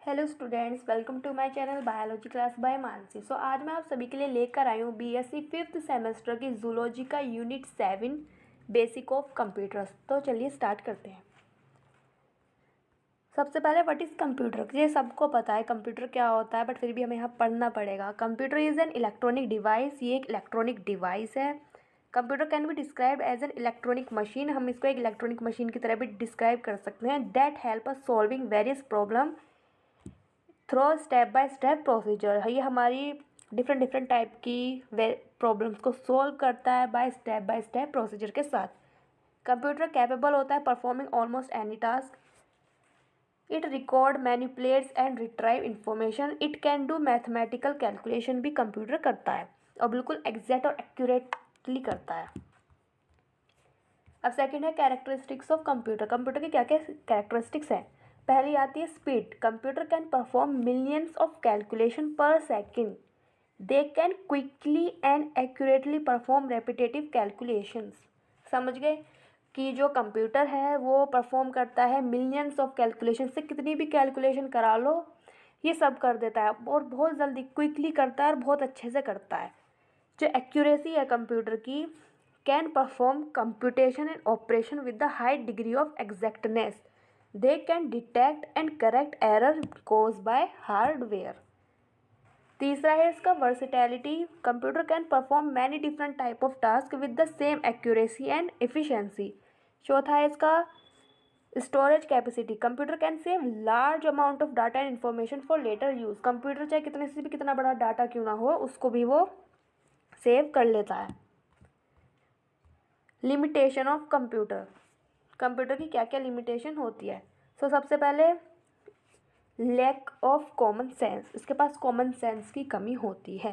Hello students, welcome to my channel biology class by Mansi. आज मैं आप सभी के लिए लेकर आई हूँ बीएससी 5th सेमेस्टर की जूलॉजी का यूनिट 7 बेसिक ऑफ कंप्यूटर्स। तो चलिए स्टार्ट करते हैं। सबसे पहले व्हाट इज़ कंप्यूटर। ये सबको पता है कंप्यूटर क्या होता है, बट फिर भी हमें यहाँ पढ़ना पड़ेगा। Computer is an electronic device. ये एक इलेक्ट्रॉनिक डिवाइस है। Computer can be describe as an electronic machine. हम इसको एक इलेक्ट्रॉनिक मशीन की तरह भी डिस्क्राइब कर सकते हैं। That help us solving various problem through step by step procedure. ये हमारी डिफरेंट टाइप की प्रॉब्लम्स को सॉल्व करता है बाय स्टेप प्रोसीजर के साथ। कंप्यूटर कैपेबल होता है performing almost any task. It record manipulates and retrieve information. It can do mathematical calculation भी कंप्यूटर करता है और बिल्कुल एग्जैक्ट और एक्यूरेटली करता है। अब सेकंड है कैरेक्टरिस्टिक्स ऑफ कंप्यूटर। कंप्यूटर की क्या क्या कैरेक्टरिस्टिक्स हैं। पहली आती है speed. Computer can perform millions of calculation per second. They can quickly and accurately perform repetitive calculations. समझ गए कि जो कंप्यूटर है वो परफॉर्म करता है मिलियंस ऑफ कैलकुलेशन। से कितनी भी कैलकुलेशन करा लो ये सब कर देता है और बहुत जल्दी क्विकली करता है और बहुत अच्छे से करता है। जो एक्यूरेसी है कंप्यूटर की, can perform computation and operation with the high degree of exactness. They can detect and correct error cause by hardware. तीसरा है इसका versatility. Computer can perform many different type of task with the same accuracy and efficiency. चौथा है इसका storage capacity. Computer can save large amount of data and information for later use. Computer चाहे कितने से भी कितना बड़ा डाटा क्यों ना हो उसको भी वो सेव कर लेता है। Limitation of computer. कंप्यूटर की क्या क्या लिमिटेशन होती है। सबसे पहले लैक ऑफ कॉमन सेंस। इसके पास कॉमन सेंस की कमी होती है।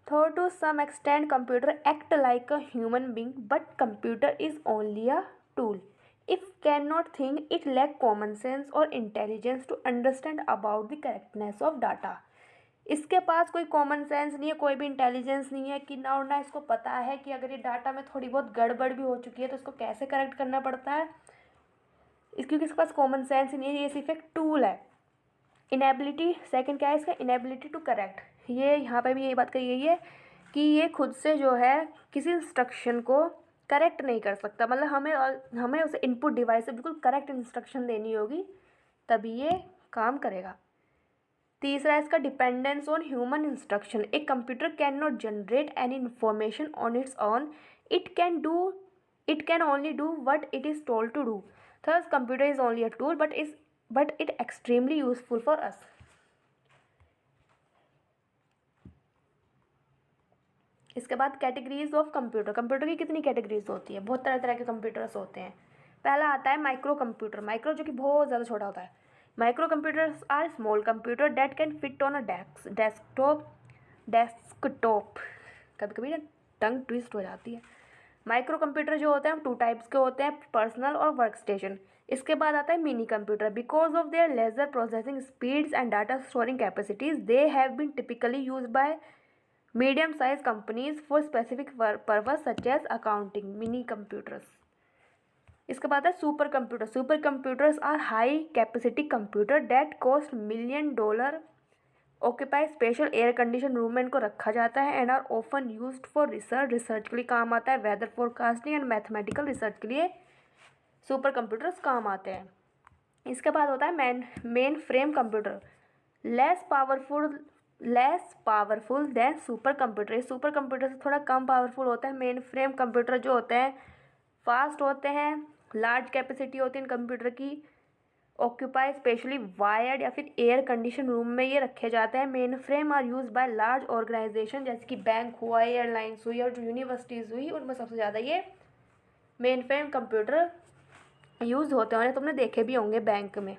Third, to some extent computer act like a human being but computer is only a tool. If can not think it lack common sense और intelligence to understand about the correctness of data. इसके पास कोई common sense नहीं है, कोई भी intelligence नहीं है कि ना, और ना इसको पता है कि अगर ये डाटा में थोड़ी बहुत गड़बड़ भी हो चुकी है तो इसको कैसे करेक्ट करना पड़ता है। क्योंकि इसके पास कॉमन सेंस ही नहीं है, ये सिर्फ एक टूल है। इनेबिलिटी सेकंड क्या है इसका, इनेबिलिटी टू करेक्ट। ये यहाँ पे भी यही बात कही गई है कि ये खुद से जो है किसी इंस्ट्रक्शन को करेक्ट नहीं कर सकता। मतलब हमें उसे इनपुट डिवाइस से बिल्कुल करेक्ट इंस्ट्रक्शन देनी होगी तभी ये काम करेगा। तीसरा इसका dependence on human instruction. A computer can not generate any information on its own. It can only do what it is told to do. Third, computer is only a tool but it extremely useful for us. इसके बाद categories of computer. Computer की कितनी categories होती है, बहुत तरह तरह के कंप्यूटर्स होते हैं। पहला आता है माइक्रो कंप्यूटर। माइक्रो जो कि बहुत ज़्यादा छोटा होता है। Micro computers are small computer that can fit on a desktop. कभी कभी ना टंग ट्विस्ट हो जाती है। माइक्रो कंप्यूटर जो होते हैं टू टाइप्स के होते हैं, पर्सनल और वर्क स्टेशन। इसके बाद आता है mini computer. Because of their larger processing speeds and data storing capacities they have been typically use by medium size companies for specific purpose such as accounting. Mini computers. इसके बाद है super computer. Super computers are high capacity computer that cost $1 million, occupy special air condition room में इनको रखा जाता है and are often used for research. Research के लिए काम आता है, weather forecasting and mathematical research के लिए सुपर कंप्यूटर्स काम आते हैं। इसके बाद होता है main frame computer. Less powerful than super computer. ये सुपर कंप्यूटर से थोड़ा कम पावरफुल होता है। मेन फ्रेम कंप्यूटर जो होते हैं फास्ट होते हैं, लार्ज कैपेसिटी होती है इन कंप्यूटर की, ऑक्यूपाई स्पेशली वायर्ड या फिर एयर कंडीशन रूम में ये रखे जाते हैं। Mainframe are use by large organization जैसे कि बैंक हुआ, एयरलाइंस हुई और जो यूनिवर्सिटीज़ हुई, उनमें सबसे ज़्यादा ये मेन फ्रेम कंप्यूटर यूज़ होते हैं। तुमने देखे भी होंगे बैंक में।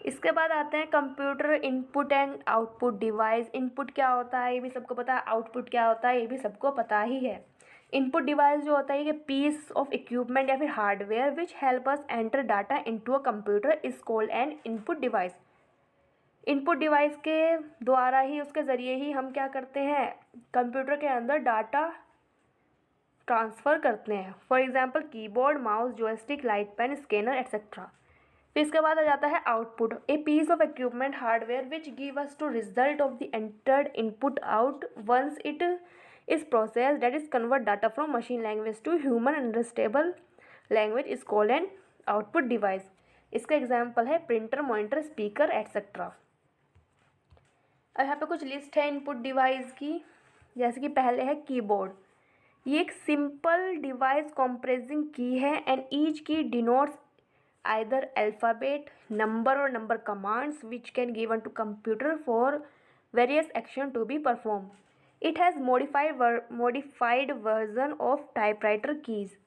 इसके बाद आते हैं computer input and output device. Input क्या होता है ये भी सबको पता है, आउटपुट क्या होता है ये भी सबको पता ही है। इनपुट डिवाइस जो होता है ये पीस ऑफ इक्विपमेंट या फिर hardware which help us enter data into a computer is called N input device. Input device के द्वारा ही, उसके ज़रिए ही हम क्या करते हैं, कंप्यूटर के अंदर डाटा ट्रांसफ़र करते हैं। For example keyboard, mouse, joystick, light pen, scanner etcetera. फिर इसके बाद आ जाता है output, a piece of equipment hardware which give us to result of the entered input out once it is process that is convert data from machine language to human understandable language is called an output device. इसका example है printer, monitor, speaker etcetera. अब यहाँ पे कुछ list है input device की, जैसे कि पहले है कीबोर्ड। ये एक सिंपल डिवाइस कॉम्प्रेसिंग की है एंड ईच की denotes either alphabet, number or number commands which can given to computer for various action to be performed. It has modified version of typewriter keys.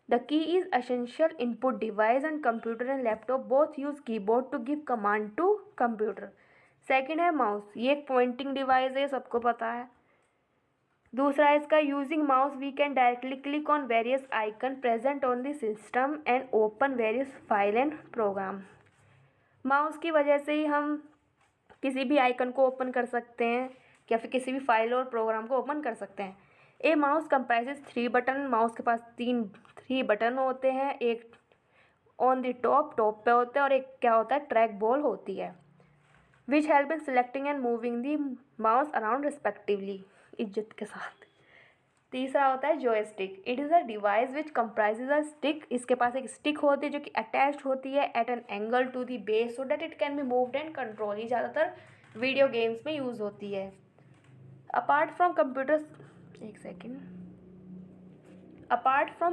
The key is essential input device and computer and laptop both use keyboard to give command to computer. Second है mouse, ये एक pointing device है, सबको पता है। दूसरा है इसका using mouse we can directly click on various icon present on the system and open various file and program. Mouse की वजह से ही हम किसी भी आइकन को ओपन कर सकते हैं या फिर किसी भी फाइल और प्रोग्राम को ओपन कर सकते हैं। ए माउस कंप्राइजेज 3 बटन, माउस के पास थ्री बटन होते हैं, एक ऑन द टॉप पे होता है और एक क्या होता है ट्रैक बॉल होती है which help in selecting and moving the mouse around respectively, इज्जत के साथ। तीसरा होता है joystick, it is a device which comprises a stick. इसके पास एक स्टिक होती है जो कि अटैच्ड होती है at an angle to the base so that it can be moved and control. ये ज़्यादातर वीडियो गेम्स में यूज़ होती है। Apart from computer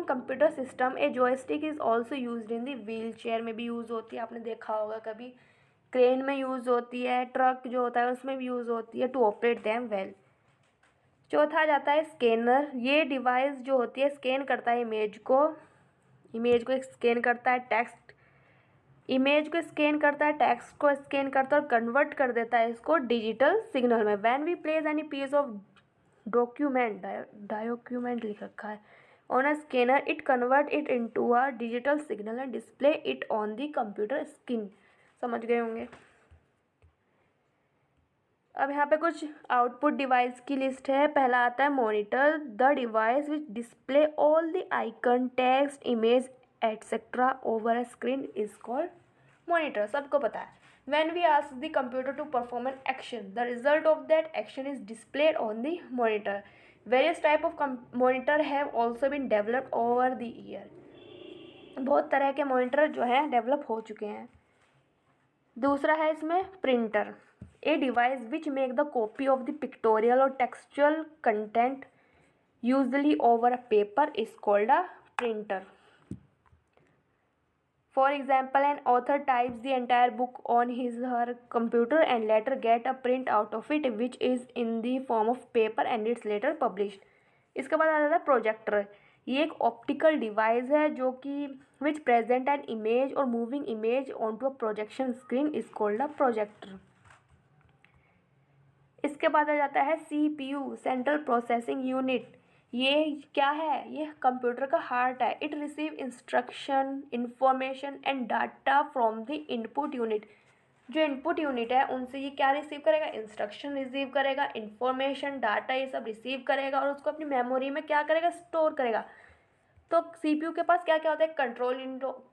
computer system a joystick is also use in the wheelchair में भी use होती है, आपने देखा होगा कभी, क्रेन में यूज़ होती है, ट्रक जो होता है उसमें भी यूज़ होती है टू ऑपरेट दैम वेल। चौथा आ जाता है स्कैनर, ये डिवाइस जो होती है स्कैन करता है इमेज को स्कैन करता है, इमेज को स्कैन करता है, टेक्स्ट को स्कैन करता है और कन्वर्ट कर देता है इसको डिजिटल सिग्नल में। When we place any piece of document लिख रखा है on a scanner, it convert it into a digital signal and display it on the computer screen. समझ गए होंगे। अब यहाँ पे कुछ आउटपुट डिवाइस की लिस्ट है। पहला आता है monitor, the device which display all the icon, text, image etcetera over a screen is called monitor. सबको पता है। When we ask the computer to perform an action, the result of that action is displayed on the monitor. Various type of monitor have also been developed over the year. बहुत तरह के monitor जो हैं develop हो चुके हैं। दूसरा है इसमें printer, a device which make the copy of the pictorial और textual content usually over a paper is called a printer. For example, an author types the entire book on his her computer and later get a print out of it which is in the form of paper and it's later published. इसके बाद आ जाता है projector, ये एक optical device है जो कि विच प्रेजेंट एन इमेज और moving image on to a projection screen is called a projector. इसके बाद आ जाता है CPU, सेंट्रल प्रोसेसिंग यूनिट। ये क्या है? ये कंप्यूटर का हार्ट है। It receive instruction, information and data from the input unit. जो इनपुट यूनिट है उनसे ये क्या रिसीव करेगा? इंस्ट्रक्शन रिसीव करेगा, इंफॉर्मेशन, डाटा, ये सब रिसीव करेगा और उसको अपनी मेमोरी में क्या करेगा? स्टोर करेगा। तो CPU के पास क्या क्या होता है?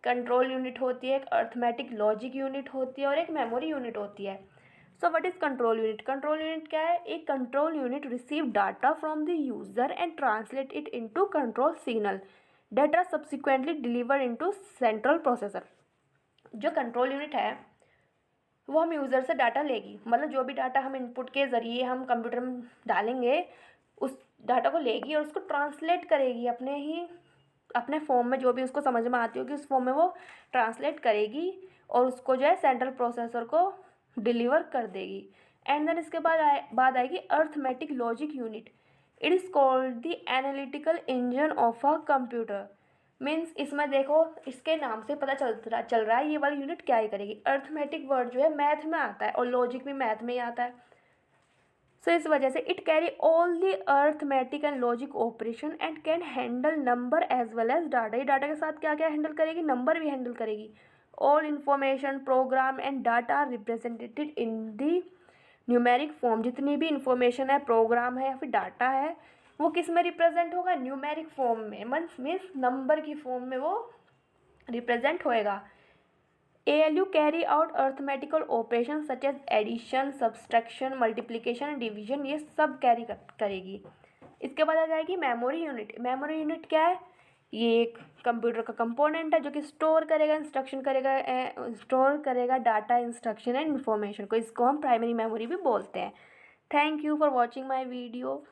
कंट्रोल यूनिट होती है, एक अर्थमेटिक लॉजिक यूनिट होती है और एक मेमोरी यूनिट होती है। So what is control unit? Control unit क्या है? एक control unit receive data from the user and translate it into control signal that are subsequently deliver into central processor. जो कंट्रोल यूनिट है वो हम user से डाटा लेगी, मतलब जो भी डाटा हम इनपुट के ज़रिए हम कंप्यूटर में डालेंगे उस डाटा को लेगी और उसको ट्रांसलेट करेगी अपने फॉर्म में, जो भी उसको समझ में आती होगी उस फॉर्म में वो ट्रांसलेट करेगी और उसको जो है सेंट्रल प्रोसेसर को डिलीवर कर देगी। एंड देन इसके बाद आएगी arithmetic logic unit. It is called the analytical engine of a computer. Means इसमें देखो, इसके नाम से पता चल रहा है ये वाली यूनिट क्या ही करेगी। अर्थमेटिक वर्ड जो है मैथ में आता है और लॉजिक भी मैथ में ही आता है। सो इस वजह से it carry all the arithmetic and logic operation and can handle number as well as data. ये डाटा के साथ क्या क्या हैंडल करेगी? नंबर भी हैंडल करेगी। All information, program and data are represented in the numeric form. जितनी भी इंफॉर्मेशन है, प्रोग्राम है या फिर डाटा है, वो किस में रिप्रेजेंट होगा? न्यूमेरिक फॉर्म में, मीन्स नंबर की फॉर्म में वो रिप्रेजेंट होएगा। ALU carry out arithmetical operation such as addition, subtraction, multiplication, division, ये सब कैरी करेगी। इसके बाद आ जाएगी मेमोरी यूनिट। मेमोरी यूनिट क्या है? ये एक कंप्यूटर का कंपोनेंट है जो कि स्टोर करेगा डाटा, इंस्ट्रक्शन एंड इन्फॉर्मेशन को। इसको हम प्राइमरी मेमोरी भी बोलते हैं। Thank you for watching my video.